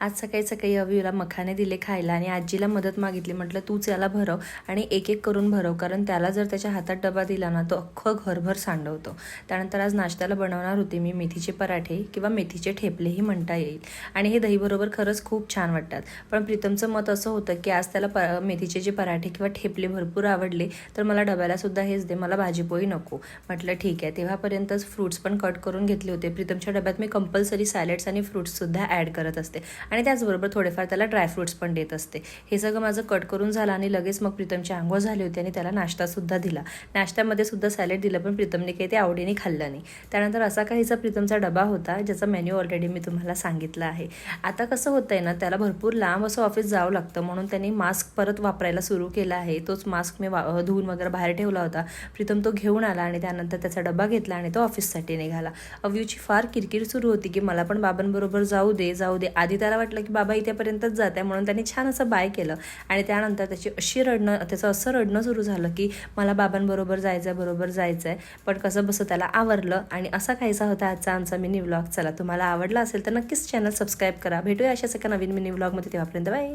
आज सकाळी सकाळी अवीला मखाने दिले खायला आणि आजीला मदत मागितली. म्हटलं तूच याला भरव आणि एक एक करून भरव, कारण त्याला जर त्याच्या हातात डबा दिला ना तो अख्खं घरभर सांडवतो. त्यानंतर आज नाश्त्याला बनवणार होते मी मेथीचे पराठे किंवा मेथीचे ठेपलेही म्हणता येईल. आणि हे दहीबरोबर खरंच खूप छान वाटतात. पण प्रीतमचं मत असं होतं की आज त्याला मेथीचे जे पराठे किंवा ठेपले भरपूर आवडले तर मला डब्यालासुद्धा हेच दे, मला भाजीपोळी नको. म्हटलं ठीक आहे. तेव्हापर्यंतच फ्रूट्स पण कट करून घेतले होते. प्रीतमच्या डब्यात मी कंपल्सरी सॅलड्स आणि फ्रूट्ससुद्धा ॲड करत असते आणि त्याचबरोबर थोडेफार त्याला ड्रायफ्रूट्स पण देत असते. हे सगळं माझं कट करून झालं आणि लगेच मग प्रीतमची अंघोळ झाली होती आणि त्याला नाश्तासुद्धा दिला. नाश्त्यामध्ये सुद्धा सॅलड दिलं, पण प्रीतमने काही ते आवडीने खाल्लं नाही. त्यानंतर असा काहीचा प्रीतमचा डबा होता ज्याचा मेन्यू ऑलरेडी मी तुम्हाला सांगितलं आहे. आता कसं होतंय ना, त्याला भरपूर लांब असं ऑफिस जावं लागतं, म्हणून त्यांनी मास्क परत वापरायला सुरू केला आहे. तोच मास्क मी धुवून वगैरे बाहेर ठेवला होता. प्रीतम तो घेऊन आला आणि त्यानंतर त्याचा डबा घेतला आणि तो ऑफिससाठी निघाला. अव्यूची फार किरकिर सुरू होती की मला पण बाबांबरोबर जाऊ दे जाऊ दे. आधी त्याला वाटलं की बाबा इथेपर्यंतच जात आहे, म्हणून त्यांनी छान असं बाय केलं आणि त्यानंतर त्याचं असं रडणं सुरू झालं की मला बाबांबरोबर जायचं आहे. पण कसं बसं त्याला आवरलं आणि असा काहीसा होता आजचा आमचा मिनी व्लॉग. चला, तुम्हाला आवडला असेल तर नक्कीच चॅनल सबस्क्राईब करा. भेटूया अशाच एका नवीन मिनी व्लॉगमध्ये. तेव्हापर्यंत बाय.